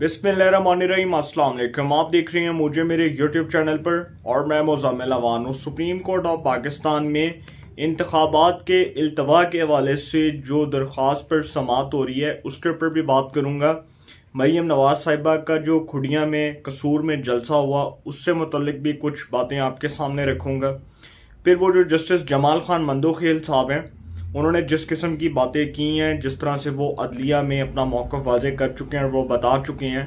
बिस्मिल्लाहिर्रहमानिर्रहीम, अस्सलाम वालेकुम। आप देख रहे हैं मुझे मेरे यूट्यूब चैनल पर और मैं मुज़म्मिल अवान हूँ। सुप्रीम कोर्ट ऑफ पाकिस्तान में इंतखाबात के इल्तवा के हवाले से जो दरख्वास्त पर समाअत हो रही है उसके ऊपर भी बात करूँगा। मरीम नवाज साहिबा का जो खुड़िया में कसूर में जलसा हुआ उससे मुतल्लिक भी कुछ बातें आपके सामने रखूँगा। फिर वो जो जस्टिस जमाल खान मंदोखेल साहब हैं, उन्होंने जिस किस्म की बातें की हैं, जिस तरह से वो अदलिया में अपना मौक़िफ़ वाज़े कर चुके हैं, वो बता चुके हैं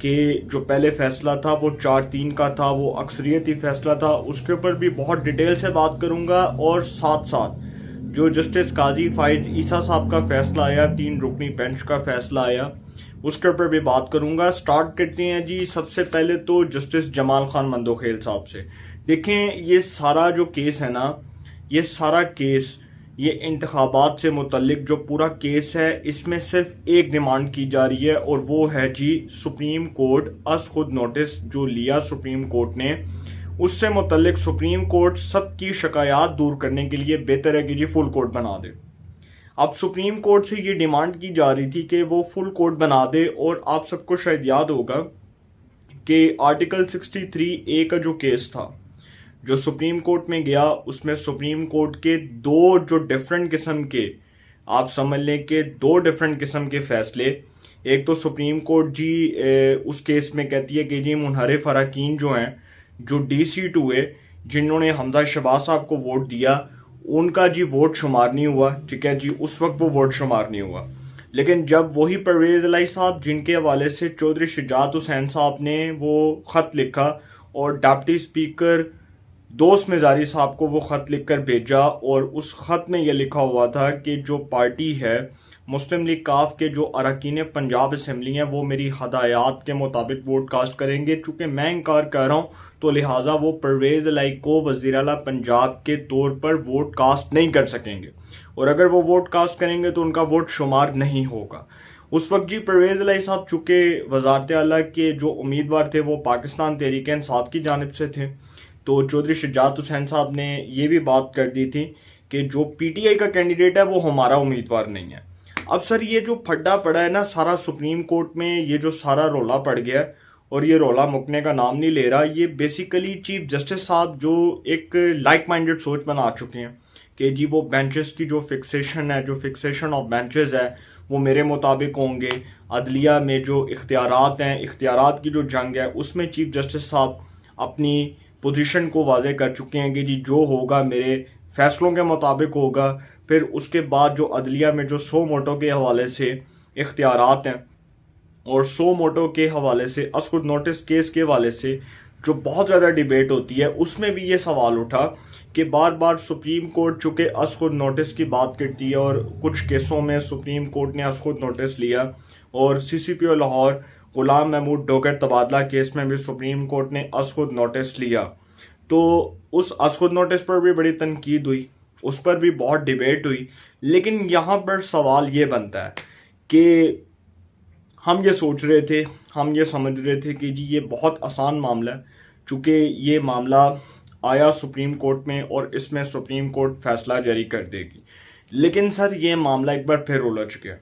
कि जो पहले फ़ैसला था वो 4-3 का था, वो अक्सरियती फ़ैसला था। उसके ऊपर भी बहुत डिटेल से बात करूँगा। और साथ साथ जो जस्टिस काजी फाइज ईसा साहब का फ़ैसला आया, 3 रुकनी बेंच का फ़ैसला आया, उसके ऊपर भी बात करूँगा। स्टार्ट करते हैं जी। सबसे पहले तो जस्टिस जमाल खान मंदोखेल साहब से। देखें, ये सारा जो केस है ना, ये सारा केस, ये इंतखाबात से मुतल्लिक जो पूरा केस है, इसमें सिर्फ एक डिमांड की जा रही है और वो है जी सुप्रीम कोर्ट अस खुद नोटिस जो लिया सुप्रीम कोर्ट ने, उससे मुतल्लिक सुप्रीम कोर्ट सबकी शिकायत दूर करने के लिए बेहतर है कि जी फुल कोर्ट बना दे। अब सुप्रीम कोर्ट से ये डिमांड की जा रही थी कि वो फुल कोर्ट बना दे। और आप सबको शायद याद होगा कि आर्टिकल 63A का जो केस था जो सुप्रीम कोर्ट में गया, उसमें सुप्रीम कोर्ट के दो जो डिफरेंट किस्म के, आप समझ लें कि 2 डिफरेंट किस्म के फैसले। एक तो सुप्रीम कोर्ट जी उस केस में कहती है कि जी मुनहरिफ अरकान जो हैं, जो DC2 है, जिन्होंने हमजा शहबाज साहब को वोट दिया, उनका जी वोट शुमार नहीं हुआ। ठीक है जी, उस वक्त वो वोट शुमार नहीं हुआ। लेकिन जब वही परवेज़ इलाही साहब, जिनके हवाले से चौधरी शुजात हुसैन साहब ने वो ख़त लिखा और डिप्टी स्पीकर दोस्त मिजारी साहब को वो ख़त लिखकर भेजा, और उस ख़त में यह लिखा हुआ था कि जो पार्टी है मुस्लिम लीग काफ के जो अरकान पंजाब असम्बली हैं वो मेरी हदायत के मुताबिक वोट कास्ट करेंगे। चूँकि मैं इनकार कर रहा हूँ तो लिहाजा वो परवेज़ इलाही को वज़ीर आला पंजाब के तौर पर वोट कास्ट नहीं कर सकेंगे, और अगर वो वोट कास्ट करेंगे तो उनका वोट शुमार नहीं होगा। उस वक्त जी परवेज़ इलाही साहब चूँकि वज़ारत आला के जो उम्मीदवार थे वो पाकिस्तान तहरीक इंसाफ की जानिब से थे, तो चौधरी शुजात हुसैन साहब ने ये भी बात कर दी थी कि जो PTI का कैंडिडेट है वो हमारा उम्मीदवार नहीं है। अब सर ये जो फड्डा पड़ा है ना सारा सुप्रीम कोर्ट में, ये जो सारा रोला पड़ गया है और ये रोला मुकने का नाम नहीं ले रहा, ये बेसिकली चीफ जस्टिस साहब जो एक लाइक माइंडेड सोच बना चुके हैं कि जी वो बेंचेस की जो फिक्सेशन है, जो फिक्सेशन ऑफ बेंचेस है, वो मेरे मुताबिक होंगे। अदलिया में जो इख्तियारात हैं, इख्तियारात की जो जंग है, उसमें चीफ जस्टिस साहब अपनी पोजीशन को वाजे कर चुके हैं कि जी जो होगा मेरे फैसलों के मुताबिक होगा। फिर उसके बाद जो अदलिया में जो सो मोटो के हवाले से इख्तियारात हैं और सो मोटो के हवाले से असकुद नोटिस केस के हवाले से जो बहुत ज़्यादा डिबेट होती है, उसमें भी ये सवाल उठा कि बार बार सुप्रीम कोर्ट चूँकि असकुद नोटिस की बात करती है और कुछ केसों में सुप्रीम कोर्ट ने असकुद नोटिस लिया, और CCPO लाहौर गुलाम महमूद डोगर तबादला केस में भी सुप्रीम कोर्ट ने असखुद नोटिस लिया, तो उस असखुद नोटिस पर भी बड़ी तनकीद हुई, उस पर भी बहुत डिबेट हुई। लेकिन यहाँ पर सवाल ये बनता है कि हम ये सोच रहे थे, हम ये समझ रहे थे कि जी ये बहुत आसान मामला है, चूँकि ये मामला आया सुप्रीम कोर्ट में और इसमें सुप्रीम कोर्ट फैसला जारी कर देगी। लेकिन सर ये मामला एक बार फिर उलझ गया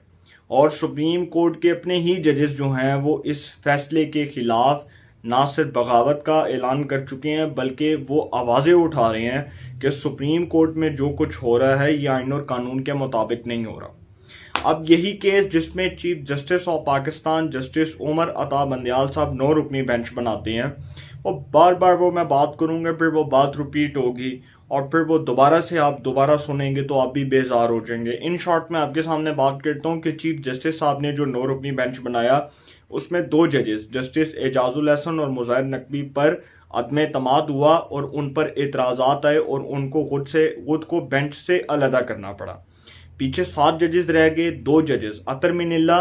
और सुप्रीम कोर्ट के अपने ही जजेस जो हैं वो इस फैसले के खिलाफ ना सिर्फ बगावत का ऐलान कर चुके हैं, बल्कि वो आवाज़ें उठा रहे हैं कि सुप्रीम कोर्ट में जो कुछ हो रहा है ये आइन और कानून के मुताबिक नहीं हो रहा। अब यही केस जिसमें chief justice of Pakistan justice Umar Ata Bandial साहब 9 रुकनी बेंच बनाते हैं, वो बार बार वो मैं बात करूँगा, फिर वो बात रिपीट होगी और फिर वो दोबारा से आप दोबारा सुनेंगे तो आप भी बेजार हो जाएंगे। इन शॉर्ट में आपके सामने बात करता हूँ कि चीफ जस्टिस साहब ने जो 9 रुकनी बेंच बनाया, उसमें 2 जजेस जस्टिस एजाजुल हसन और मुज़ाहिर नकवी पर अदम एतमाद हुआ और उन पर एतराज़ात आए और उनको खुद को बेंच से अलहदा करना पड़ा। पीछे 7 जजेस रह गए। 2 जजेस अतर मिनिल्ला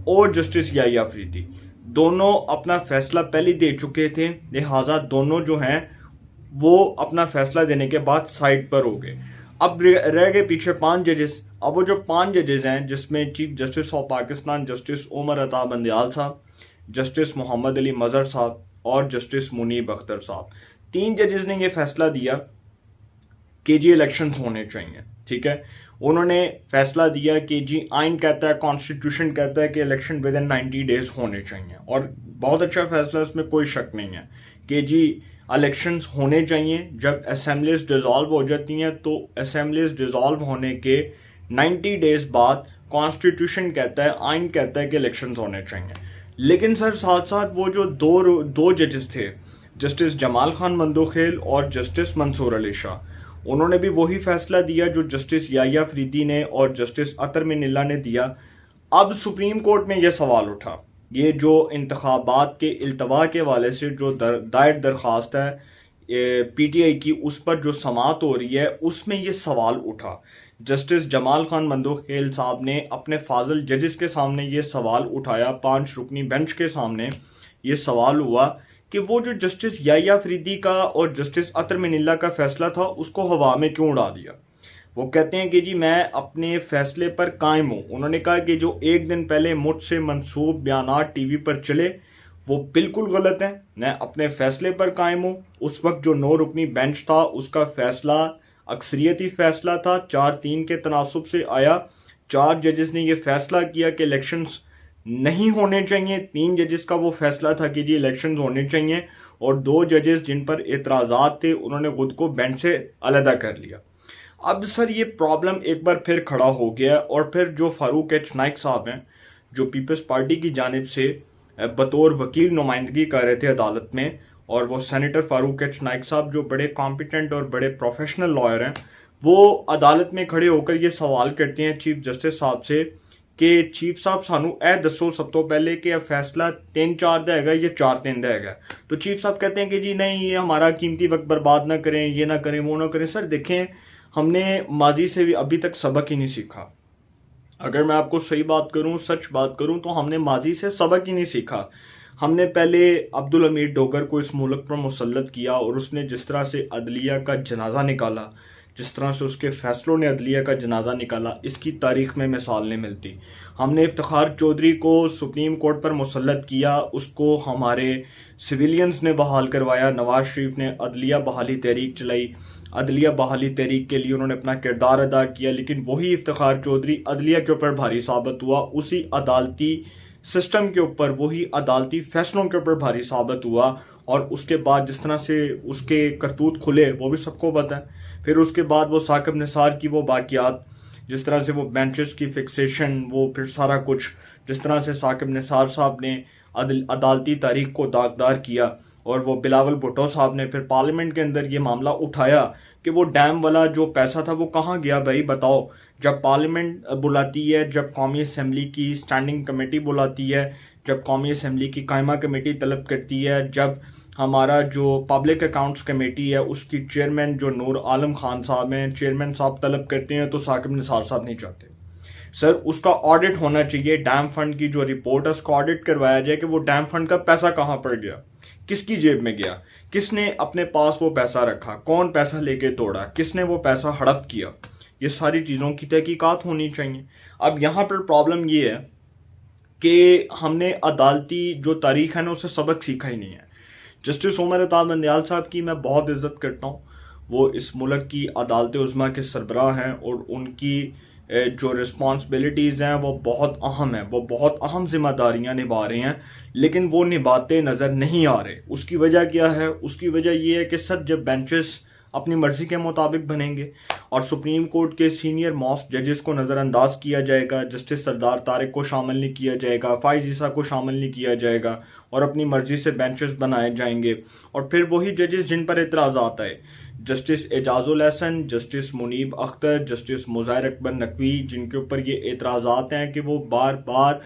और जस्टिस याहिया अफरीदी, दोनों अपना फैसला पहले दे चुके थे, लिहाजा दोनों जो हैं वो अपना फैसला देने के बाद साइड पर हो गए। अब रह गए पीछे 5 जजेस। अब वो जो 5 जजेस हैं, जिसमें chief justice of Pakistan justice Umar Ata Bandial साहब, जस्टिस मोहम्मद अली मजहर साहब और जस्टिस मुनीब अख्तर साहब, 3 जजेस ने ये फैसला दिया कि जी इलेक्शंस होने चाहिए। ठीक है, उन्होंने फैसला दिया कि जी आइन कहता है, कॉन्स्टिट्यूशन कहता है कि इलेक्शन विद इन 90 डेज होने चाहिए, और बहुत अच्छा फैसला, इसमें कोई शक नहीं है कि जी इलेक्शंस होने चाहिए। जब असेंबलीज डिसॉल्व हो जाती हैं तो असेंबलीज डिसॉल्व होने के 90 डेज बाद कॉन्स्टिट्यूशन कहता है, आइन कहता है कि इलेक्शंस होने चाहिए। लेकिन सर साथ साथ वो जो दो जजेस थे, जस्टिस जमाल खान मंदोखेल और जस्टिस मंसूर अली शाह, उन्होंने भी वही फैसला दिया जो जस्टिस याया फरीदी ने और जस्टिस अतर मिनिल्ला ने दिया। अब सुप्रीम कोर्ट में यह सवाल उठा, ये जो इंतखाबात के इल्तवा के हवाले से जो दायर दरख्वास्त है पीटीआई की, उस पर जो समाअत हो रही है, उसमें ये सवाल उठा। जस्टिस जमाल खान मंदोखेल साहब ने अपने फाजल जजेस के सामने ये सवाल उठाया, 5 रुकनी बेंच के सामने ये सवाल हुआ कि वो जो जस्टिस याया फरीदी का और जस्टिस अतर मिनिल्ला का फैसला था उसको हवा में क्यों उड़ा दिया। वो कहते हैं कि जी मैं अपने फैसले पर कायम हूँ। उन्होंने कहा कि जो एक दिन पहले मुझसे मनसूब बयानात टीवी पर चले वो बिल्कुल गलत है, मैं अपने फैसले पर कायम हूँ। उस वक्त जो 9 रुकनी बेंच था उसका फैसला अक्सरियती फैसला था, 4-3 के तनासुब से आया। 4 जजेस ने यह फैसला किया कि इलेक्शंस नहीं होने चाहिए, 3 जजेस का वो फैसला था कि जी इलेक्शंस होने चाहिए, और 2 जजेस जिन पर एतराज़ात थे उन्होंने खुद को बेंच से अलहदा कर लिया। अब सर ये प्रॉब्लम एक बार फिर खड़ा हो गया, और फिर जो फारूक एच नाइक साहब हैं जो पीपल्स पार्टी की जानिब से बतौर वकील नुमाइंदगी कर रहे थे अदालत में, और वो सेनेटर फारूक एच नाइक साहब जो बड़े कॉम्पिटेंट और बड़े प्रोफेशनल लॉयर हैं, वो अदालत में खड़े होकर ये सवाल करते हैं चीफ जस्टिस साहब से कि चीफ साहब सानू ए दसो सब तो पहले कि यह फैसला 3-4 का है या 4-3 का है। तो चीफ साहब कहते हैं कि जी नहीं, ये हमारा कीमती वक्त बर्बाद ना करें, ये ना करें, वो ना करें। सर देखें, हमने माजी से भी अभी तक सबक ही नहीं सीखा। अगर मैं आपको सही बात करूं, सच बात करूं, तो हमने माजी से सबक ही नहीं सीखा। हमने पहले अब्दुल हमीद डोगर को इस मुल्क पर मुसल्लत किया, और उसने जिस तरह से अदलिया का जनाजा निकाला, जिस तरह से उसके फैसलों ने अदलिया का जनाजा निकाला, इसकी तारीख में मिसाल नहीं मिलती। हमने इफ्तिखार चौधरी को सुप्रीम कोर्ट पर मुसल्लत किया, उसको हमारे सिविलियंस ने बहाल करवाया। नवाज शरीफ ने अदलिया बहाली तहरीक चलाई, अदलिया बहाली तहरीक के लिए उन्होंने अपना किरदार अदा किया, लेकिन वही इफ्तिखार चौधरी अदलिया के ऊपर भारी साबित हुआ, उसी अदालती सिस्टम के ऊपर, वही अदालती फैसलों के ऊपर भारी साबित हुआ। और उसके बाद जिस तरह से उसके करतूत खुले वो भी सबको पता है। फिर उसके बाद वो साकिब निसार की वो बाकियात, जिस तरह से वो बेंचेस की फिक्सेशन, वो फिर सारा कुछ, जिस तरह से साकिब निसार साहब ने अदालती तारीख को दागदार किया, और वो बिलावल भुट्टो साहब ने फिर पार्लियामेंट के अंदर ये मामला उठाया कि वो डैम वाला जो पैसा था वो कहाँ गया भाई बताओ। जब पार्लियामेंट बुलाती है, जब कौमी असम्बली की स्टैंडिंग कमेटी बुलाती है, जब कौमी असम्बली की कायमा कमेटी तलब करती है, जब हमारा जो पब्लिक अकाउंट्स कमेटी है उसकी चेयरमैन जो नूर आलम खान साहब हैं, चेयरमैन साहब तलब करते हैं, तो साकिब निसार साहब नहीं चाहते। सर उसका ऑडिट होना चाहिए, डैम फंड की जो रिपोर्ट है उसका ऑडिट करवाया जाए कि वो डैम फंड का पैसा कहाँ पर गया, किसकी जेब में गया, किसने अपने पास वो पैसा रखा, कौन पैसा लेके तोड़ा, किसने वो पैसा हड़प किया। ये सारी चीज़ों की तहकीकात होनी चाहिए। अब यहाँ पर प्रॉब्लम ये है कि हमने अदालती जो तारीख है ना उससे सबक सीखा ही नहीं है। जस्टिस उमर अताब बंदयाल साहब की मैं बहुत इज्जत करता हूँ, वो इस मुल्क की अदालत उज़्मा के सरबराह हैं, और उनकी जो रिस्पॉन्सिबिलिटीज़ हैं वो बहुत अहम हैं, वो बहुत अहम जिम्मेदारियां निभा रहे हैं, लेकिन वो निभाते नज़र नहीं आ रहे। उसकी वजह क्या है? उसकी वजह ये है कि सर जब बेंचेस अपनी मर्जी के मुताबिक बनेंगे और सुप्रीम कोर्ट के सीनियर मोस्ट जजेस को नज़रअंदाज किया जाएगा, जस्टिस सरदार तारिक को शामिल नहीं किया जाएगा, फाइज ईसा को शामिल नहीं किया जाएगा, और अपनी मर्जी से बेंचेस बनाए जाएंगे, और फिर वही जजेस जिन पर एतराज़ात आए, justice Ijazul Hasan, justice Munib Akhtar, justice Mazahir Akbar Naqvi, जिनके ऊपर ये एतराज़ात हैं कि वो बार बार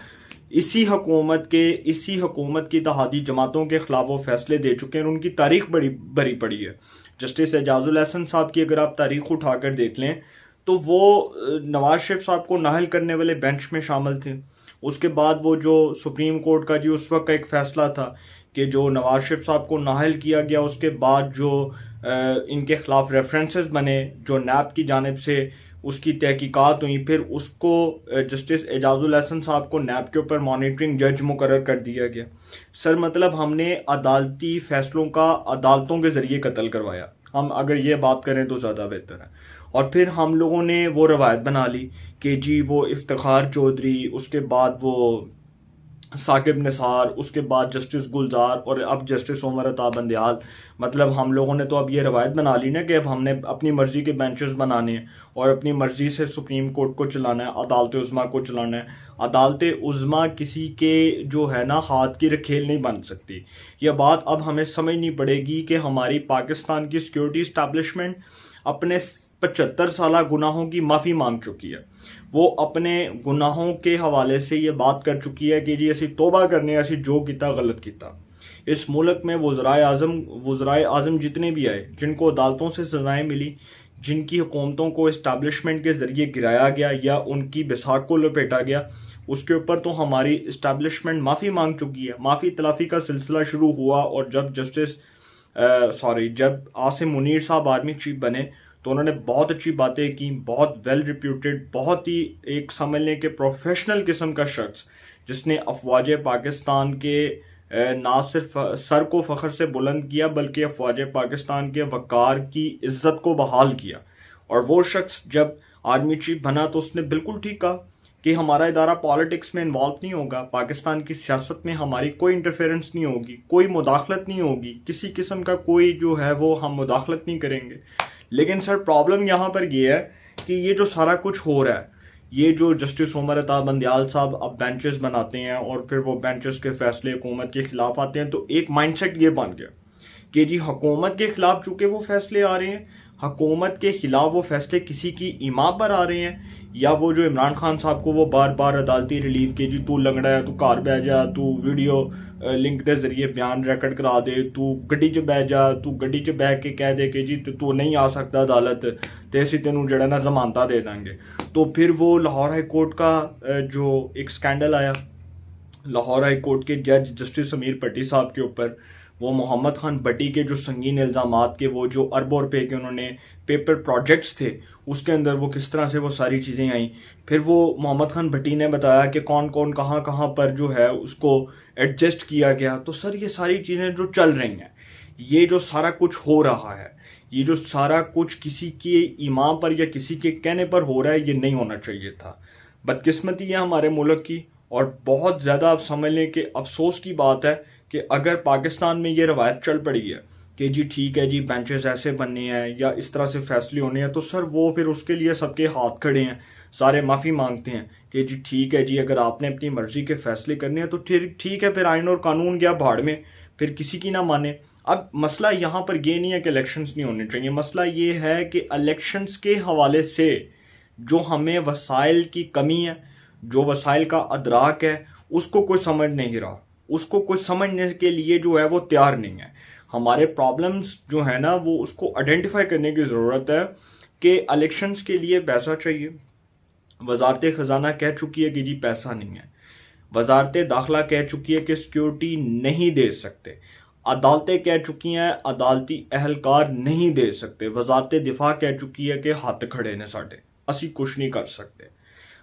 इसी हुकूमत की इत्तेहादी जमातों के खिलाफ वो फैसले दे चुके हैं, उनकी तारीख बड़ी भरी पड़ी है। जस्टिस एजाजुल हसन साहब की अगर आप तारीख उठाकर देख लें तो वो नवाज शरीफ साहब को नाहल करने वाले बेंच में शामिल थे। उसके बाद वो जो सुप्रीम कोर्ट का जी उस वक्त का एक फैसला था कि जो नवाज शरीफ साहब को नाहल किया गया, उसके बाद जो इनके खिलाफ रेफरेंसेस बने, जो नैब की जानिब से उसकी तहकीकात हुई, फिर उसको जस्टिस एजाजुल हसन साहब को नैब के ऊपर मॉनिटरिंग जज मुकर्रर कर दिया गया। सर मतलब हमने अदालती फैसलों का अदालतों के ज़रिए कत्ल करवाया, हम अगर ये बात करें तो ज़्यादा बेहतर है। और फिर हम लोगों ने वो रवायत बना ली कि जी वो इफ्तिखार चौधरी, उसके बाद वो साकिब निसार, उसके बाद जस्टिस गुलजार और अब जस्टिस उमर अता बंदयाल। मतलब हम लोगों ने तो अब ये रवायत बना ली ना कि अब हमने अपनी मर्जी के बेंचेस बनाने हैं और अपनी मर्जी से सुप्रीम कोर्ट को चलाना है, अदालत उज़्मा को चलाना है। अदालत उज़्मा किसी के जो है ना हाथ की रखेल नहीं बन सकती। यह बात अब हमें समझनी पड़ेगी कि हमारी पाकिस्तान की सिक्योरिटी इस्टेब्लिशमेंट अपने 75 साल गुनाहों की माफ़ी मांग चुकी है। वो अपने गुनाहों के हवाले से ये बात कर चुकी है कि जी असी तोबा करने, असी जो किया गलत किया। इस मुल्क में वज़राए आज़म जितने भी आए, जिनको अदालतों से सजाएं मिली, जिनकी हुकूमतों को इस्टेब्लिशमेंट के ज़रिए गिराया गया या उनकी बिसाख को लपेटा गया, उसके ऊपर तो हमारी इस्टेब्लिशमेंट माफ़ी मांग चुकी है। माफ़ी तलाफ़ी का सिलसिला शुरू हुआ और जब आसिम मुनीर साहब आर्मी चीफ बने तो उन्होंने बहुत अच्छी बातें की, बहुत वेल रिप्यूटेड, बहुत ही एक समझ लें कि प्रोफेशनल किस्म का शख्स, जिसने अफवाज पाकिस्तान के ना सिर्फ सर को फ़ख्र से बुलंद किया बल्कि अफवाज पाकिस्तान के वक़ार की इज्जत को बहाल किया। और वो शख्स जब आर्मी चीफ बना तो उसने बिल्कुल ठीक कहा कि हमारा इदारा पॉलिटिक्स में इन्वॉल्व नहीं होगा, पाकिस्तान की सियासत में हमारी कोई इंटरफेरेंस नहीं होगी, कोई मुदाखलत नहीं होगी, किसी किस्म का कोई जो है वो हम मुदाखलत नहीं करेंगे। लेकिन सर प्रॉब्लम यहाँ पर ये है कि ये जो सारा कुछ हो रहा है, ये जो जस्टिस उमर अता बंदयाल साहब अब बेंचेस बनाते हैं और फिर वो बेंचेस के फैसले हुकूमत के खिलाफ आते हैं, तो एक माइंडसेट ये बन गया कि जी हुकूमत के खिलाफ चूंकि वो फैसले आ रहे हैं, हुकूमत के खिलाफ वो फैसले किसी की इमा पर आ रहे हैं, या वो जो इमरान खान साहब को वो बार बार अदालती रिलीफ के जी तू लंगड़ा है, तू घर बह जा, तू वीडियो लिंक के जरिए बयान रिकॉर्ड करा दे, तू गड्डी च बह जा, तू गड्डी च बह के कह दे कि जी तू नहीं आ सकता अदालत, तो असी तेनू जड़ा ना जमानता दे देंगे। तो फिर वो लाहौर हाई कोर्ट का जो एक स्कैंडल आया लाहौर हाई कोर्ट के जज जस्टिस समीर भट्टी साहब के ऊपर, वो मोहम्मद खान भट्टी के जो संगीन इल्ज़ामात के, वो जो अरबों रुपए के उन्होंने पेपर प्रोजेक्ट्स थे, उसके अंदर वो किस तरह से वो सारी चीज़ें आई। फिर वो मोहम्मद खान भट्टी ने बताया कि कौन कौन कहाँ कहाँ पर जो है उसको एडजस्ट किया गया। तो सर ये सारी चीज़ें जो चल रही हैं, ये जो सारा कुछ हो रहा है, ये जो सारा कुछ किसी के ईमान पर या किसी के कहने पर हो रहा है, ये नहीं होना चाहिए था। बदकिस्मती है हमारे मुल्क की, और बहुत ज़्यादा आप समझ लें कि अफसोस की बात है कि अगर पाकिस्तान में ये रवायत चल पड़ी है कि जी ठीक है जी बेंचेस ऐसे बनने हैं या इस तरह से फैसले होने हैं, तो सर वो फिर उसके लिए सबके हाथ खड़े हैं, सारे माफ़ी मांगते हैं कि जी ठीक है जी अगर आपने अपनी मर्जी के फैसले करने हैं तो ठीक है, फिर आइन और कानून गया भाड़ में, फिर किसी की ना माने। अब मसला यहाँ पर ये नहीं है कि इलेक्शंस नहीं होने चाहिए, मसला ये है कि इलेक्शंस के हवाले से जो हमें वसाइल की कमी है, जो वसाइल का अदराक है, उसको कोई समझ नहीं रहा, उसको कोई समझने के लिए जो है वो तैयार नहीं है। हमारे प्रॉब्लम्स जो है ना वो उसको आइडेंटिफाई करने की ज़रूरत है कि इलेक्शंस के लिए पैसा चाहिए। वजारत ख़जाना कह चुकी है कि जी पैसा नहीं है, वजारत दाखिला कह चुकी है कि सिक्योरिटी नहीं दे सकते, अदालतें कह चुकी हैं अदालती अहलकार नहीं दे सकते, वजारत दिफा कह चुकी है कि हाथ खड़े ने साडे, असी कुछ नहीं कर सकते,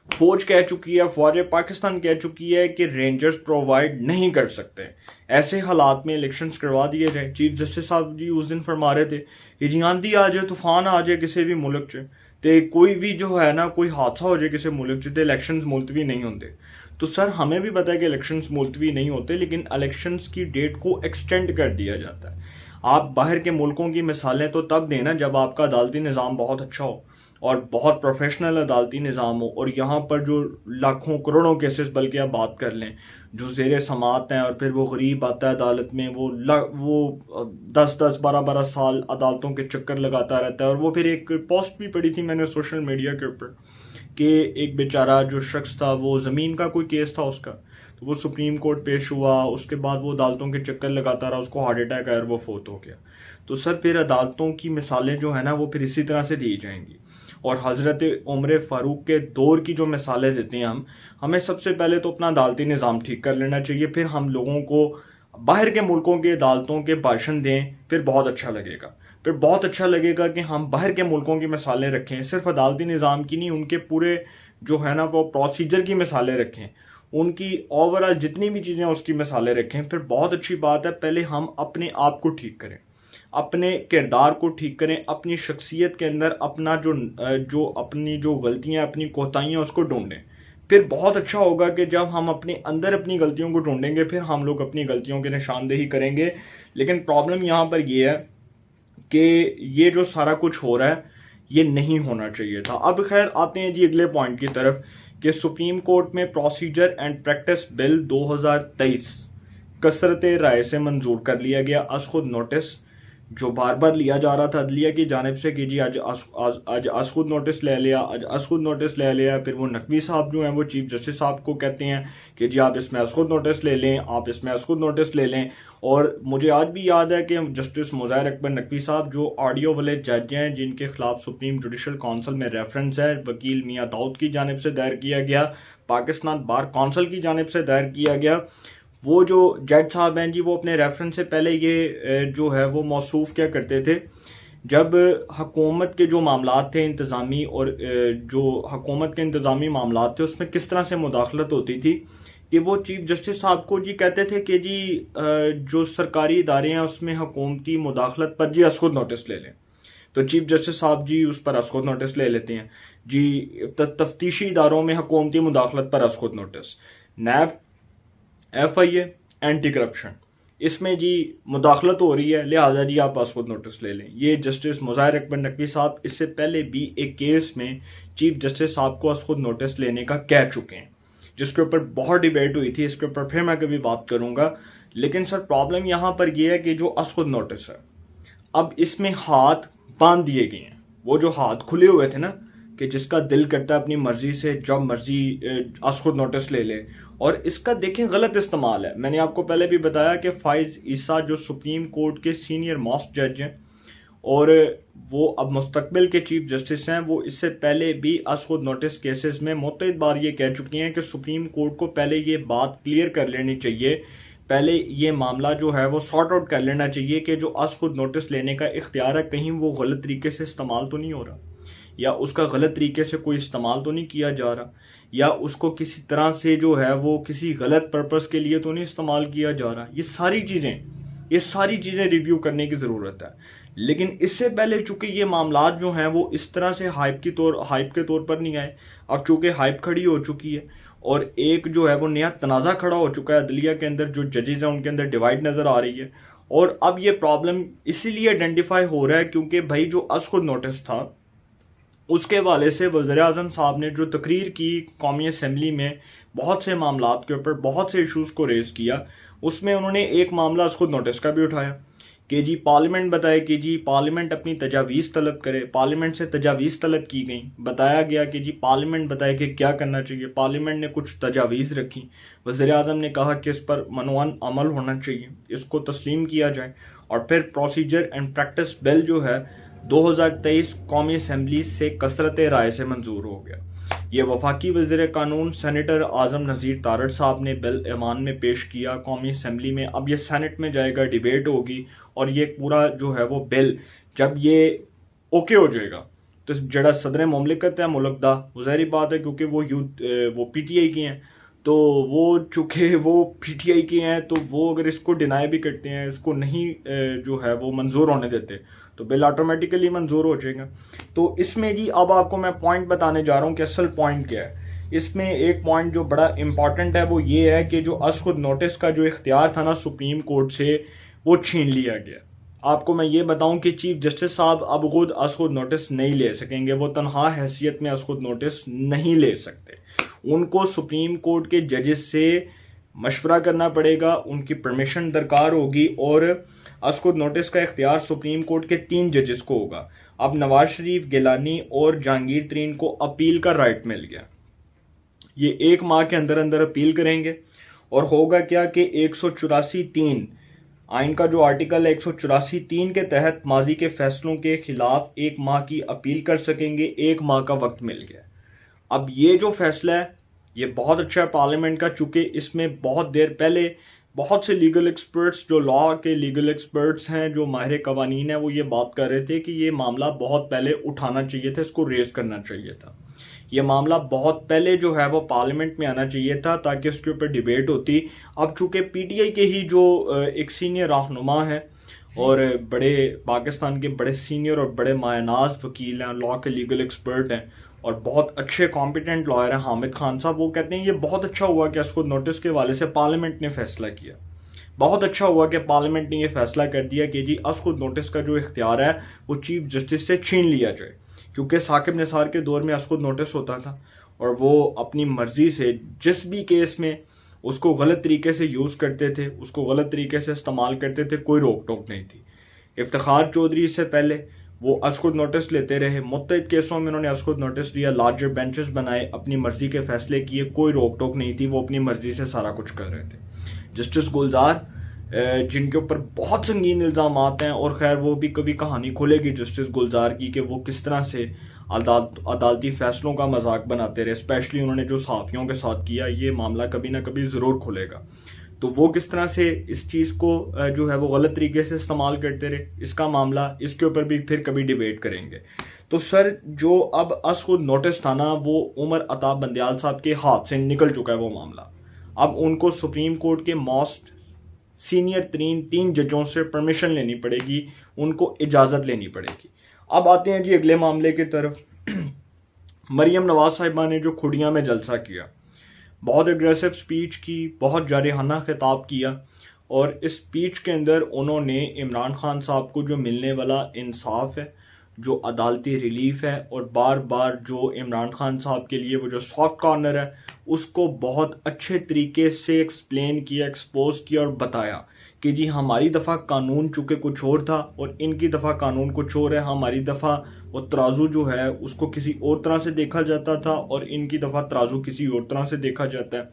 फौज कह चुकी है, फौज पाकिस्तान कह चुकी है कि रेंजर्स प्रोवाइड नहीं कर सकते। ऐसे हालात में इलेक्शंस करवा दिए जाए। चीफ जस्टिस साहब जी उस दिन फरमा रहे थे कि जी आंधी आ जाए, तूफान आ जाए किसी भी मुल्क च, ते कोई भी जो है ना कोई हादसा हो जाए किसी मुल्क च, तो इलेक्शंस मुलतवी नहीं होते। तो सर हमें भी पता है कि इलेक्शंस मुलतवी नहीं होते, लेकिन इलेक्शंस की डेट को एक्सटेंड कर दिया जाता है। आप बाहर के मुल्कों की मिसालें तो तब देना जब आपका अदालती निज़ाम बहुत अच्छा हो और बहुत प्रोफेशनल अदालती निज़ाम हो। और यहाँ पर जो लाखों करोड़ों केसेस बल्कि आप बात कर लें जो ज़ेर समात हैं, और फिर वो गरीब आता है अदालत में, वो 10-10 12-12 साल अदालतों के चक्कर लगाता रहता है। और वो फिर एक पोस्ट भी पड़ी थी मैंने सोशल मीडिया के ऊपर कि एक बेचारा जो शख्स था, वो ज़मीन का कोई केस था उसका, तो वो सुप्रीम कोर्ट पेश हुआ, उसके बाद वो अदालतों के चक्कर लगाता रहा, उसको हार्ट अटैक आया और वो फोत हो गया। तो सर फिर अदालतों की मिसालें जो है ना वो फिर इसी तरह से दी जाएंगी। और हज़रत उमर फ़ारूक के दौर की जो मिसालें देते हैं हमें सबसे पहले तो अपना अदालती निज़ाम ठीक कर लेना चाहिए, फिर हम लोगों को बाहर के मुल्कों के अदालतों के भाषण दें, फिर बहुत अच्छा लगेगा। फिर बहुत अच्छा लगेगा कि हम बाहर के मुल्कों की मिसालें रखें, सिर्फ अदालती निज़ाम की नहीं, उनके पूरे जो है ना वो प्रोसीजर की मिसालें रखें, उनकी ओवरऑल जितनी भी चीज़ें उसकी मिसालें रखें। फिर बहुत अच्छी बात है, पहले हम अपने आप को ठीक करें, अपने किरदार को ठीक करें, अपनी शख्सियत के अंदर अपना अपनी जो गलतियां, अपनी कोताहियां उसको ढूंढें। फिर बहुत अच्छा होगा कि जब हम अपने अंदर अपनी गलतियों को ढूंढेंगे फिर हम लोग अपनी गलतियों की निशानदेही करेंगे। लेकिन प्रॉब्लम यहाँ पर यह है कि ये जो सारा कुछ हो रहा है ये नहीं होना चाहिए था। अब खैर आते हैं जी अगले पॉइंट की तरफ कि सुप्रीम कोर्ट में प्रोसीजर एंड प्रैक्टिस बिल 2023 कसरत राय से मंजूर कर लिया गया। आज खुद नोटिस जो बार बार लिया जा रहा था अदलिया की जानिब से कि जी आज खुद नोटिस ले लिया, आज खुद नोटिस ले लिया। फिर वो नकवी साहब जो हैं वो चीफ जस्टिस साहब को कहते हैं कि जी आप इसमें आज खुद नोटिस ले लें, आप इसमें आज खुद नोटिस ले लें। और मुझे आज भी याद है कि जस्टिस मुज़ाहिर अकबर नकवी साहब जो ऑडियो वाले जज हैं जिनके खिलाफ सुप्रीम जुडिशल काउंसिल में रेफरेंस है, वकील मियाँ दाऊद की जानिब से दायर किया गया, पाकिस्तान बार काउंसिल की जानिब से दायर किया गया, वो जो जज साहब हैं जी वो अपने रेफरेंस से पहले ये जो है वो मौसूफ क्या करते थे, जब हुकूमत के जो मामलात थे इंतज़ामी और जो हुकूमत के इंतज़ामी मामलात थे उसमें किस तरह से मुदाखलत होती थी कि वो चीफ जस्टिस साहब को जी कहते थे कि जी जो सरकारी इदारे हैं उसमें हुकूमती मुदाखलत पर जी असखुद नोटिस ले लें। तो चीफ जस्टिस साहब जी उस पर असखुद नोटिस ले लेते हैं जी। तफ्तीशी इदारों में हुकूमती मुदाखलत पर असखुद नोटिस, नैब, FIA, एंटी करप्शन, इसमें जी मुदाखलत हो रही है लिहाजा जी आप असखुद नोटिस ले लें। ये जस्टिस मुज़ाहिर अकबर नकवी साहब इससे पहले भी एक केस में चीफ जस्टिस साहब को असखुद नोटिस लेने का कह चुके हैं, जिसके ऊपर बहुत डिबेट हुई थी। इसके ऊपर फिर मैं कभी बात करूंगा। लेकिन सर प्रॉब्लम यहाँ पर यह है कि जो असखुद नोटिस है अब इसमें हाथ बांध दिए गए हैं। वो जो हाथ खुले हुए थे ना कि जिसका दिल करता है अपनी मर्जी से जब मर्जी असखुद नोटिस ले ले, और इसका देखें गलत इस्तेमाल है। मैंने आपको पहले भी बताया कि फाइज ईसा जो सुप्रीम कोर्ट के सीनियर मोस्ट जज हैं और वो अब मुस्तकबिल के चीफ जस्टिस हैं, वो इससे पहले भी असखुद नोटिस केसेस में मुतअद्दिद बार ये कह चुकी हैं कि सुप्रीम कोर्ट को पहले ये बात क्लियर कर लेनी चाहिए, पहले ये मामला जो है वो सॉर्ट आउट कर लेना चाहिए कि जो असखुद नोटिस लेने का इख्तियार है कहीं वो गलत तरीके से इस्तेमाल तो नहीं हो रहा, या उसका गलत तरीके से कोई इस्तेमाल तो नहीं किया जा रहा, या उसको किसी तरह से जो है वो किसी गलत पर्पस के लिए तो नहीं इस्तेमाल किया जा रहा। ये सारी चीज़ें रिव्यू करने की ज़रूरत है। लेकिन इससे पहले चूंकि ये मामलात जो हैं वो इस तरह से हाइप के तौर पर नहीं आए, अब चूंकि हाइप खड़ी हो चुकी है और एक जो है वो नया तनाज़ा खड़ा हो चुका है अदलिया के अंदर, जो जजेज हैं उनके अंदर डिवाइड नज़र आ रही है। और अब ये प्रॉब्लम इसीलिए आइडेंटिफाई हो रहा है क्योंकि भाई जो असखुद नोटिस था उसके हवाले से वज़ीर आज़म साहब ने जो तकरीर की कौमी असम्बली में बहुत से मामलात के ऊपर बहुत से इशूज़ को रेज़ किया, उसमें उन्होंने एक मामला असखुद नोटिस का भी उठाया कि जी पार्लियामेंट बताए कि जी पार्लियामेंट अपनी तजावीज़ तलब करे। पार्लियामेंट से तजावीज़ तलब की गई, बताया गया कि जी पार्लियामेंट बताए कि क्या करना चाहिए। पार्लियामेंट ने कुछ तजावीज़ रखी, वज़ीर आज़म ने कहा कि इस पर मनवान अमल होना चाहिए, इसको तस्लीम किया जाए। और फिर प्रोसीजर एंड प्रैक्टिस बिल जो है 2023 कौमी असम्बली से कसरत राय से मंजूर हो गया। ये वफाकी वज़ीर कानून सेनेटर आज़म नज़ीर तारड़ साहब ने बिल ऐवान में पेश किया कौमी असम्बली में। अब ये सेनेट में जाएगा, डिबेट होगी और ये पूरा जो है वो बिल जब ये ओके हो जाएगा तो जड़ा सदर मुमलिकत है मुल्क दा, वो ज़ाहिर बात है क्योंकि वो PTI की हैं, तो वो चूँकि वो PTI की हैं तो वो अगर इसको डिनाई भी करते हैं, इसको नहीं जो है वो मंजूर होने देते तो बिल ऑटोमेटिकली मंजूर हो जाएगा। तो इसमें जी अब आपको मैं पॉइंट बताने जा रहा हूँ कि असल पॉइंट क्या है। इसमें एक पॉइंट जो बड़ा इंपॉर्टेंट है वो ये है कि जो असखुद नोटिस का जो इख्तियार था ना सुप्रीम कोर्ट से वो छीन लिया गया। आपको मैं ये बताऊं कि चीफ जस्टिस साहब अब खुद असखुद नोटिस नहीं ले सकेंगे, वो तनहा हैसियत में असखुद नोटिस नहीं ले सकते। उनको सुप्रीम कोर्ट के जजेस से मशवरा करना पड़ेगा, उनकी परमिशन दरकार होगी और असखुद नोटिस का इख्तियार सुप्रीम कोर्ट के 3 जजेस को होगा। अब नवाज शरीफ, गिलानी और जहांगीर तरीन को अपील का राइट मिल गया। ये 1 माह के अंदर अंदर अपील करेंगे और होगा क्या कि 184(3) आइन का जो आर्टिकल है 184(3) के तहत माजी के फैसलों के खिलाफ 1 माह की अपील कर सकेंगे। 1 माह का वक्त मिल गया। अब ये जो फैसला है ये बहुत अच्छा है पार्लियामेंट का, चूंकि इसमें बहुत देर पहले बहुत से लीगल एक्सपर्ट्स, जो लॉ के लीगल एक्सपर्ट्स हैं, जो माहिर कवानीन हैं, वो ये बात कर रहे थे कि ये मामला बहुत पहले उठाना चाहिए था, इसको रेज करना चाहिए था। ये मामला बहुत पहले जो है वो पार्लियामेंट में आना चाहिए था ताकि उसके ऊपर डिबेट होती। अब चूंकि PTI के ही जो एक सीनियर रहनुमा है और बड़े पाकिस्तान के बड़े सीनियर और बड़े मायनाज वकील हैं, लॉ के लीगल एक्सपर्ट हैं और बहुत अच्छे कॉम्पिटेंट लॉयर हैं हामिद खान साहब। वो कहते हैं ये बहुत अच्छा हुआ कि असकुद नोटिस के हवाले से पार्लियामेंट ने फैसला किया। बहुत अच्छा हुआ कि पार्लियामेंट ने ये फैसला कर दिया कि जी असकुद नोटिस का जो इख्तियार है वो चीफ जस्टिस से छीन लिया जाए, क्योंकि साकिब निसार के दौर में असकुद नोटिस होता था और वो अपनी मर्जी से जिस भी केस में उसको गलत तरीके से यूज़ करते थे, उसको गलत तरीके से इस्तेमाल करते थे, कोई रोक टोक नहीं थी। इफ्तिखार चौधरी से पहले वो असकुद नोटिस लेते रहे, मुत्तहिद केसों में उन्होंने असकुद नोटिस लिया, लार्जर बेंचेस बनाए, अपनी मर्जी के फैसले किए, कोई रोक टोक नहीं थी, वो अपनी मर्जी से सारा कुछ कर रहे थे। जस्टिस गुलजार जिनके ऊपर बहुत संगीन इल्ज़ाम आते हैं, और खैर वो भी कभी कहानी खुलेगी जस्टिस गुलजार की कि वो किस तरह से अदालती फैसलों का मजाक बनाते रहे, स्पेशली उन्होंने जो सहाफ़ियों के साथ किया, ये मामला कभी ना कभी ज़रूर खुलेगा। तो वो किस तरह से इस चीज़ को जो है वो गलत तरीके से इस्तेमाल करते रहे, इसका मामला, इसके ऊपर भी फिर कभी डिबेट करेंगे। तो सर जो अब असकुद नोटिस था ना, वो उमर अता बंदयाल साहब के हाथ से निकल चुका है वो मामला। अब उनको सुप्रीम कोर्ट के मोस्ट सीनियर तरीन 3 जजों से परमिशन लेनी पड़ेगी, उनको इजाज़त लेनी पड़ेगी। अब आते हैं जी अगले मामले की तरफ। मरियम नवाज साहिबा ने जो खुड़िया में जलसा किया, बहुत एग्रेसिव स्पीच की, बहुत जारिहाना खिताब किया, और इस स्पीच के अंदर उन्होंने इमरान खान साहब को जो मिलने वाला इंसाफ है, जो अदालती रिलीफ है, और बार बार जो इमरान खान साहब के लिए वो जो सॉफ्ट कॉर्नर है उसको बहुत अच्छे तरीके से एक्सप्लेन किया, एक्सपोज किया और बताया कि जी हमारी दफ़ा कानून चूँकि कुछ और था और इनकी दफ़ा कानून कुछ और है। हमारी दफ़ा वो तराजू जो है उसको किसी और तरह से देखा जाता था और इनकी दफ़ा तराजू किसी और तरह से देखा जाता है।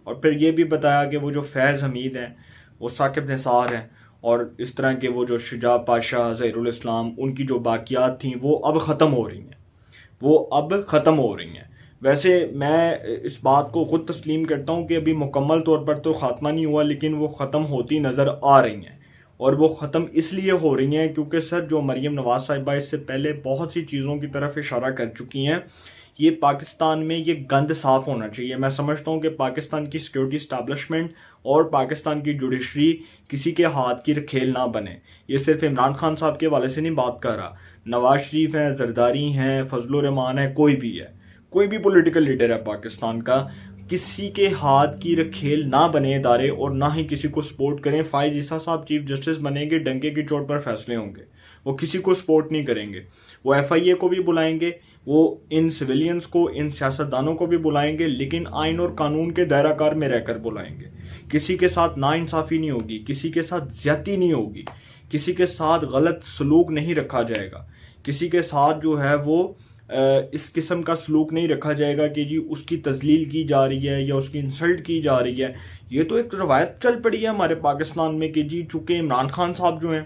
और फिर ये भी बताया कि वो जो फैज़ हमीद हैं, वो साकिब निसार हैं, और इस तरह के वो जो शुजा पाशा, ज़हीरुल इस्लाम, उनकी जो बाकियात थी वो अब ख़त्म हो रही हैं, वो अब ख़त्म हो रही हैं। वैसे मैं इस बात को ख़ुद तस्लीम करता हूँ कि अभी मुकम्मल तौर पर तो ख़ात्मा नहीं हुआ, लेकिन वो ख़त्म होती नज़र आ रही हैं। और वो ख़त्म इसलिए हो रही हैं क्योंकि सर जो मरियम नवाज साहिबा इससे पहले बहुत सी चीज़ों की तरफ इशारा कर चुकी हैं। ये पाकिस्तान में ये गंद साफ़ होना चाहिए। मैं समझता हूँ कि पाकिस्तान की सिक्योरिटी इस्टेब्लिशमेंट और पाकिस्तान की जुडिशरी किसी के हाथ की खेल ना बने। ये सिर्फ इमरान खान साहब के हवाले से नहीं बात कर रहा, नवाज शरीफ हैं, जरदारी हैं, फजलुर रहमान है, कोई भी है, कोई भी पॉलिटिकल लीडर है पाकिस्तान का, किसी के हाथ की खेल ना बने इदारे, और ना ही किसी को सपोर्ट करें। फाइज ईसा साहब चीफ जस्टिस बनेंगे, डंके की चोट पर फैसले होंगे, वो किसी को सपोर्ट नहीं करेंगे। वो FIA को भी बुलाएंगे, वो इन सिविलियंस को, इन सियासतदानों को भी बुलाएंगे, लेकिन आइन और कानून के दायराकार में रहकर बुलाएंगे। किसी के साथ नाइंसाफ़ी नहीं होगी, किसी के साथ ज्यादती नहीं होगी, किसी के साथ गलत सलूक नहीं रखा जाएगा, किसी के साथ जो है वो इस किस्म का सलूक नहीं रखा जाएगा कि जी उसकी तजलील की जा रही है या उसकी इंसल्ट की जा रही है। ये तो एक रवायत चल पड़ी है हमारे पाकिस्तान में कि जी चूँकि इमरान खान साहब जो हैं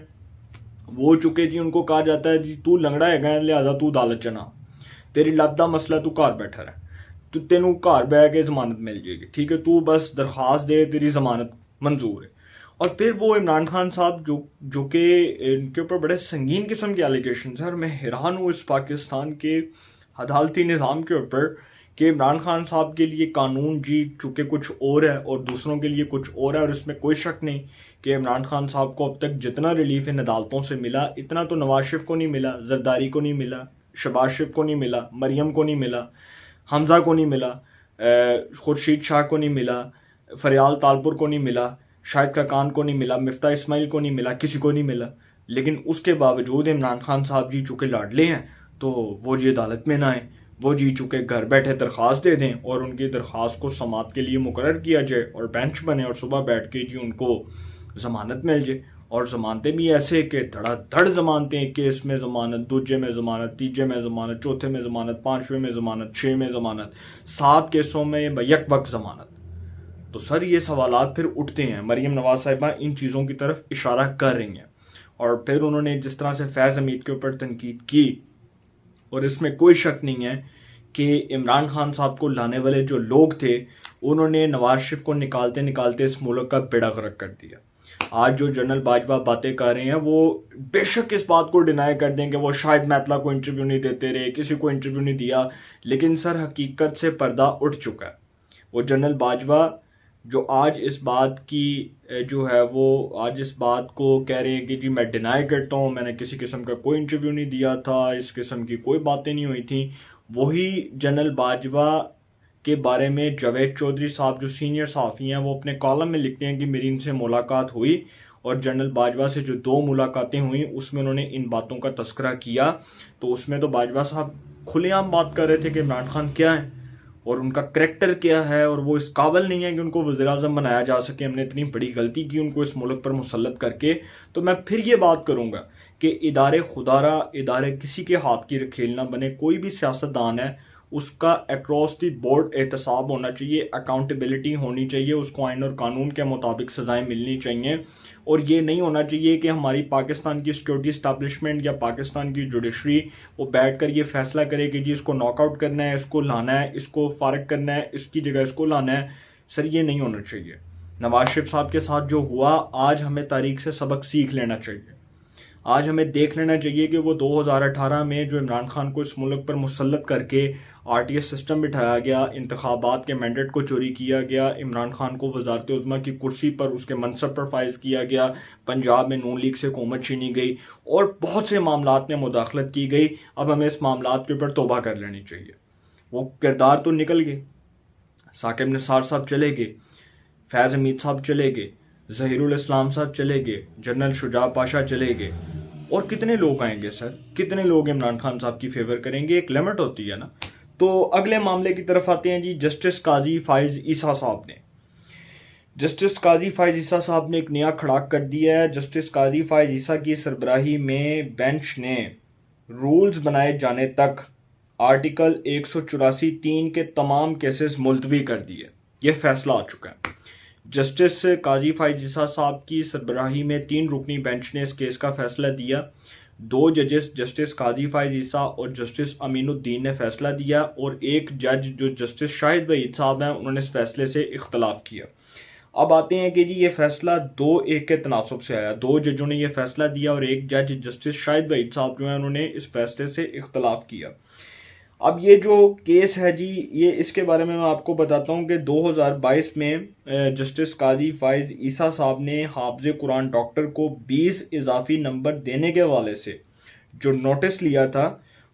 वो चुके जी, उनको कहा जाता है जी तू लंगड़ा है लिहाजा तू अदालत चना, तेरी लब दा मसला, तू घर बैठा रहे, तो तेनू घर बह के जमानत मिल जाएगी, ठीक है, तू बस दरख्वास्त दे, तेरी जमानत मंजूर है। और फिर वो इमरान खान साहब जो कि इनके ऊपर बड़े संगीन किस्म के एलिगेशन है, और मैं हैरान हूँ इस पाकिस्तान के अदालती निज़ाम के ऊपर कि इमरान खान साहब के लिए कानून जी चूँकि कुछ और है और दूसरों के लिए कुछ और है। और इसमें कोई शक नहीं कि इमरान खान साहब को अब तक जितना रिलीफ इन अदालतों से मिला, इतना तो नवाज शरीफ को नहीं मिला, जरदारी को नहीं मिला, शहबाज शरीफ को नहीं मिला, मरियम को नहीं मिला, हमजा को नहीं मिला, खुर्शीद शाह को नहीं मिला, फरियाल तालपुर को नहीं मिला, शाहिद खाकान को नहीं मिला, मिफ्ता इस्माइल को नहीं मिला, किसी को नहीं मिला। लेकिन उसके बावजूद इमरान खान साहब जी चूँकि लाडले हैं तो वो जी अदालत में ना आए, वो जी चूँकि घर बैठे दरख्वास्त दे दें और उनकी दरख्वास्त को समात के लिए मुकर्रर किया जाए और बेंच बने और सुबह बैठ के जी उनको ज़मानत मिल जाए। और ज़मानतें भी ऐसे कि धड़ाधड़ ज़मानतें, एक केस में ज़मानत, दूजे में ज़मानत, तीजे में ज़मानत, चौथे में ज़मानत, पाँचवें में ज़मानत, 6 में ज़मानत, 7 केसों में यक वक्त ज़मानत। तो सर ये सवालात फिर उठते हैं। मरियम नवाज साहिबा इन चीज़ों की तरफ इशारा कर रही हैं। और फिर उन्होंने जिस तरह से फैज़ हमीद के ऊपर तनकीद की, और इसमें कोई शक नहीं है कि इमरान खान साहब को लाने वाले जो लोग थे उन्होंने नवाज शरीफ को निकालते निकालते इस मुल्क का बेड़ा गर्क कर दिया। आज जो जनरल बाजवा बातें कर रहे हैं वो बेशक इस बात को डिनाई कर देंगे, वो शायद मैतला को इंटरव्यू नहीं देते रहे, किसी को इंटरव्यू नहीं दिया, लेकिन सर हकीकत से पर्दा उठ चुका है। वो जनरल बाजवा जो आज इस बात की जो है वो आज इस बात को कह रहे हैं कि जी मैं डिनाई करता हूँ, मैंने किसी किस्म का कोई इंटरव्यू नहीं दिया था, इस किस्म की कोई बातें नहीं हुई थी। वही जनरल बाजवा के बारे में जावेद चौधरी साहब जो सीनियर सहाफ़ी हैं वो अपने कॉलम में लिखते हैं कि मेरी इनसे मुलाकात हुई और जनरल बाजवा से जो 2 मुलाकातें हुई उसमें उन्होंने इन बातों का तस्करा किया। तो उसमें तो बाजवा साहब खुलेआम बात कर रहे थे कि इमरान खान क्या है और उनका करैक्टर क्या है और वो इस काबिल नहीं है कि उनको वज़ीर-ए-आज़म बनाया जा सके। हमने इतनी बड़ी गलती की उनको इस मुल्क पर मुसल्लत करके। तो मैं फिर ये बात करूँगा कि इदारे खुदारा इदारे किसी के हाथ की खेल ना बने। कोई भी सियासतदान है उसका अक्रॉस द बोर्ड एहतसाब होना चाहिए, अकाउंटेबिलिटी होनी चाहिए, उसको आइन और कानून के मुताबिक सज़ाएँ मिलनी चाहिए। और ये नहीं होना चाहिए कि हमारी पाकिस्तान की सिक्योरिटी इस्टेब्लिशमेंट या पाकिस्तान की जुडिशरी वो बैठ कर ये फैसला करे कि जी इसको नॉकआउट करना है, इसको लाना है, इसको फारग करना है, इसकी जगह इसको लाना है। सर ये नहीं होना चाहिए। नवाज शरीफ साहब के साथ जो हुआ, आज हमें तारीख से सबक सीख लेना चाहिए। आज हमें देख लेना चाहिए कि वो 2018 में जो इमरान खान को इस मुल्क पर मुसल्लत करके आरटीएस सिस्टम बिठाया गया, इंतखाबात के मैंडेट को चोरी किया गया, इमरान खान को वजारत उज़्मा की कुर्सी पर उसके मनसब पर फाइज किया गया, पंजाब में नून लीग से हुकूमत छीनी गई और बहुत से मामलात में मुदाखलत की गई। अब हमें इस मामलात के ऊपर तौबा कर लेनी चाहिए। वो किरदार तो निकल गए, साकिब निसार साहब चले गए, फैज़ हमीद साहब चले गए, ज़हीरुल इस्लाम साहब चले गए, जनरल शुजा पाशा चले गए, और कितने लोग आएंगे सर? कितने लोग इमरान खान साहब की फेवर करेंगे? एक लिमिट होती है ना। तो अगले मामले की तरफ आते हैं जी। जस्टिस काजी फाइज ईसा साहब ने एक नया खड़ाक कर दिया है। जस्टिस काजी फाइज ईसा की सरबराही में बेंच ने रूल्स बनाए जाने तक आर्टिकल 184(3) के तमाम केसेस मुलतवी कर दिए। ये फैसला आ चुका है। जस्टिस काजी फाइज ईसा साहब की सरबराही में 3 रुकनी बेंच ने इस केस का फैसला दिया। 2 जजेस जस्टिस काजी फाइज ईसा और जस्टिस अमीनुद्दीन ने फैसला दिया और एक जज जो जस्टिस शाहिद वहीद साहब हैं उन्होंने इस फैसले से इख्तलाफ किया। अब आते हैं कि जी ये फैसला 2-1 के तनासब से आया। 2 जजों ने ये फैसला दिया और एक जज जस्टिस शाहिद वहीद साहब जो हैं उन्होंने इस फैसले से इख्तलाफ किया। अब ये जो केस है जी, ये इसके बारे में मैं आपको बताता हूँ कि 2022 में जस्टिस काजी फाइज ईसा साहब ने हाफिज़ कुरान डॉक्टर को 20 इजाफी नंबर देने के हवाले से जो नोटिस लिया था,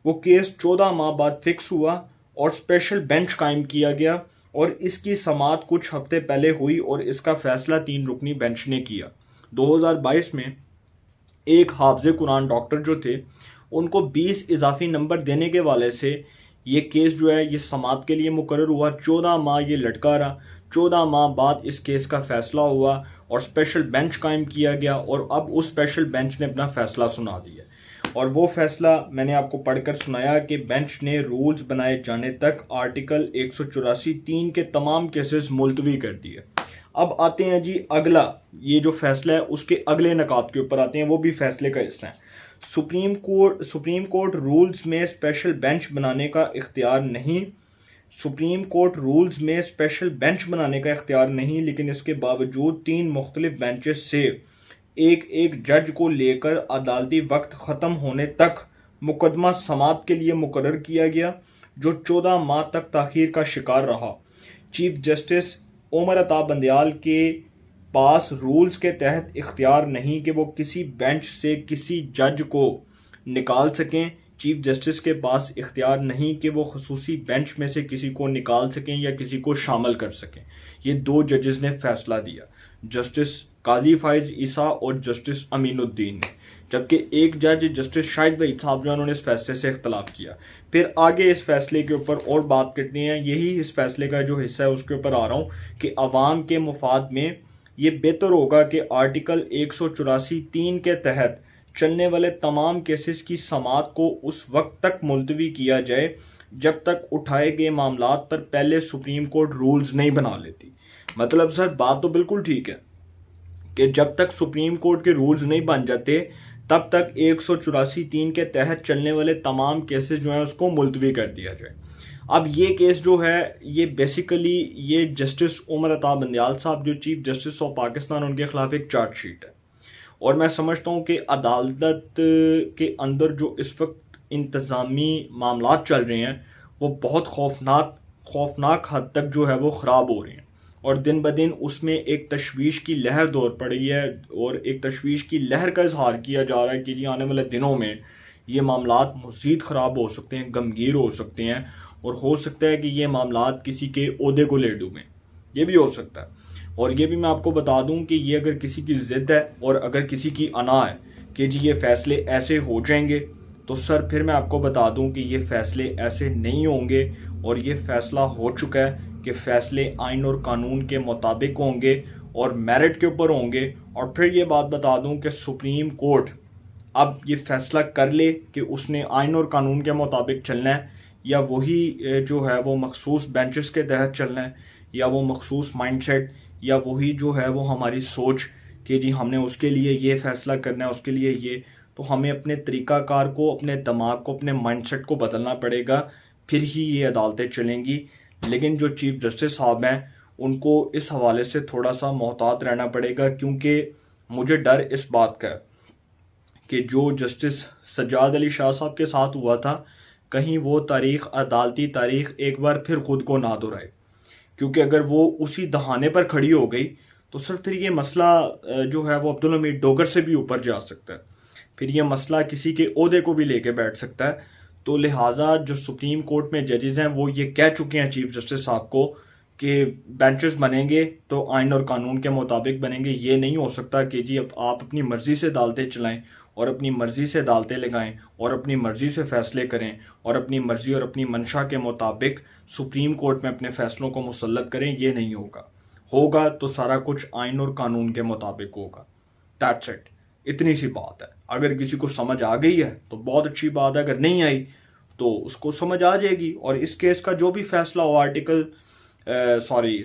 वो केस 14 माह बाद फिक्स हुआ और स्पेशल बेंच कायम किया गया और इसकी समाअत कुछ हफ्ते पहले हुई और इसका फैसला 3 रुकनी बेंच ने किया। 2022 में एक हाफिज़ कुरान डॉक्टर जो थे उनको 20 इजाफी नंबर देने के हवाले से ये केस जो है ये समाअत के लिए मुकर्रर हुआ। 14 माह ये लटका रहा। 14 माह बाद इस केस का फैसला हुआ और स्पेशल बेंच कायम किया गया और अब उस स्पेशल बेंच ने अपना फैसला सुना दिया और वो फैसला मैंने आपको पढ़कर सुनाया कि बेंच ने रूल्स बनाए जाने तक आर्टिकल 184(3) के तमाम केसेस मुलतवी कर दिए। अब आते हैं जी अगला, ये जो फैसला है उसके अगले नकात के ऊपर आते हैं, वो भी फैसले का हिस्सा है। सुप्रीम कोर्ट रूल्स में स्पेशल बेंच बनाने का इख्तियार नहीं। सुप्रीम कोर्ट रूल्स में स्पेशल बेंच बनाने का इख्तियार नहीं, लेकिन इसके बावजूद 3 मुख्तलिफ बेंचेस से एक जज को लेकर अदालती वक्त ख़त्म होने तक मुकदमा समाअत के लिए मुकर्रर किया गया, जो 14 माह तक ताख़ीर का शिकार रहा। चीफ जस्टिस उमर अता बंदयाल के पास रूल्स के तहत इख्तियार नहीं कि वो किसी बेंच से किसी जज को निकाल सकें। चीफ जस्टिस के पास इख्तियार नहीं कि वो खसूसी बेंच में से किसी को निकाल सकें या किसी को शामिल कर सकें। ये 2 जजेस ने फैसला दिया, जस्टिस काजी फाइज ईसा और जस्टिस अमीनुद्दीन ने, जबकि एक जज जस्टिस शाहिद वहीद साहब जो उन्होंने इस फैसले से इख्तलाफ किया। फिर आगे इस फैसले के ऊपर और बात करनी है, यही इस फैसले का जो हिस्सा है उसके ऊपर आ रहा हूँ कि अवाम के मुफाद में ये बेहतर होगा कि आर्टिकल 184(3) के तहत चलने वाले तमाम केसेस की समाअत को उस वक्त तक मुलतवी किया जाए जब तक उठाए गए मामलात पर पहले सुप्रीम कोर्ट रूल्स नहीं बना लेती। मतलब सर बात तो बिल्कुल ठीक है कि जब तक सुप्रीम कोर्ट के रूल्स नहीं बन जाते तब तक 184(3) के तहत चलने वाले तमाम केसेस जो हैं उसको मुलतवी कर दिया जाए। अब ये केस जो है ये बेसिकली ये जस्टिस उमर अता बंदयाल साहब जो चीफ जस्टिस ऑफ पाकिस्तान उनके खिलाफ एक चार्जशीट है और मैं समझता हूँ कि अदालत के अंदर जो इस वक्त इंतज़ामी मामलात चल रहे हैं वो बहुत खौफनाक हद तक जो है वो ख़राब हो रहे हैं। और दिन ब दिन उसमें एक तशवीश की लहर दौड़ पड़ी है और एक तशवीश की लहर का इजहार किया जा रहा है कि जी आने वाले दिनों में ये मामलात मज़ीद ख़राब हो सकते हैं, गमगीर हो सकते हैं और हो सकता है कि ये मामलात किसी के ओहदे को ले डूबें। ये भी हो सकता है। और ये भी मैं आपको बता दूं कि ये अगर किसी की ज़िद है और अगर किसी की अना है कि जी ये फ़ैसले ऐसे हो जाएंगे, तो सर फिर मैं आपको बता दूं कि ये फ़ैसले ऐसे नहीं होंगे और ये फ़ैसला हो चुका है कि फ़ैसले आइन और कानून के मुताबिक होंगे और मेरिट के ऊपर होंगे। और फिर ये बात बता दूं कि सुप्रीम कोर्ट अब ये फ़ैसला कर ले कि उसने आइन और कानून के मुताबिक चलना है या वही जो है वो मखसूस बेंचेस के तहत चलना है या वो मखसूस माइंडसेट या वही जो है वो हमारी सोच कि जी हमने उसके लिए ये फ़ैसला करना है, उसके लिए ये। तो हमें अपने तरीक़ाकार को, अपने दिमाग को, अपने माइंडसेट को बदलना पड़ेगा, फिर ही ये अदालतें चलेंगी। लेकिन जो चीफ जस्टिस साहब हैं उनको इस हवाले से थोड़ा सा मोहतात रहना पड़ेगा, क्योंकि मुझे डर इस बात का है कि जो जस्टिस सज्जाद अली शाह साहब के साथ हुआ था, कहीं वो तारीख, अदालती तारीख एक बार फिर खुद को ना दोहराए। क्योंकि अगर वो उसी दहाने पर खड़ी हो गई तो सर फिर ये मसला जो है वो अब्दुल हमीद डोगर से भी ऊपर जा सकता है, फिर ये मसला किसी के ओहदे को भी लेके बैठ सकता है। तो लिहाजा जो सुप्रीम कोर्ट में जजेस हैं वो ये कह चुके हैं चीफ जस्टिस साहब को कि बेंचेस बनेंगे तो आइन और कानून के मुताबिक बनेंगे। ये नहीं हो सकता कि जी अब आप अपनी मर्जी से अदालतें चलाएं और अपनी मर्जी से अदालतें लगाएं और अपनी मर्जी से फैसले करें और अपनी मर्जी और अपनी मंशा के मुताबिक सुप्रीम कोर्ट में अपने फैसलों को मुसल्लत करें। ये नहीं होगा। होगा तो सारा कुछ आइन और कानून के मुताबिक होगा। That's it. इतनी सी बात है। अगर किसी को समझ आ गई है तो बहुत अच्छी बात है, अगर नहीं आई तो उसको समझ आ जाएगी। और इस केस का जो भी फैसला हो,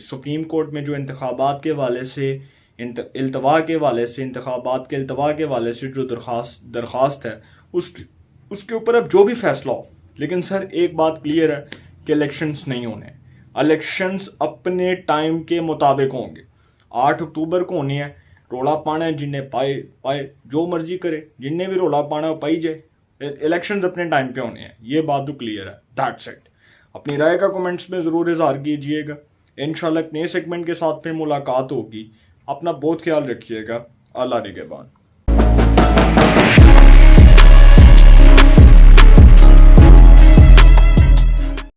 सुप्रीम कोर्ट में जो इंतखाबात के हवाले से, इल्तवा के हवाले से, इंतखाबात के इल्तवा के हवाले से जो दरखास्त है उसके ऊपर अब जो भी फैसला हो, लेकिन सर एक बात क्लियर है कि इलेक्शंस नहीं होने। इलेक्शंस अपने टाइम के मुताबिक होंगे। 8 अक्टूबर को होने हैं। रोला पाना है, जिन्हें पाए जो मर्जी करे, जिन्हें भी रोला पाना है पाई जाए। इलेक्शंस अपने टाइम पे होने हैं, ये बात तो क्लियर है। That's it. अपनी राय का कमेंट्स में ज़रूर इज़हार कीजिएगा। इंशाल्लाह नए सेगमेंट के साथ फिर मुलाकात होगी। अपना बहुत ख्याल रखिएगा। अल्लाह निगहबान।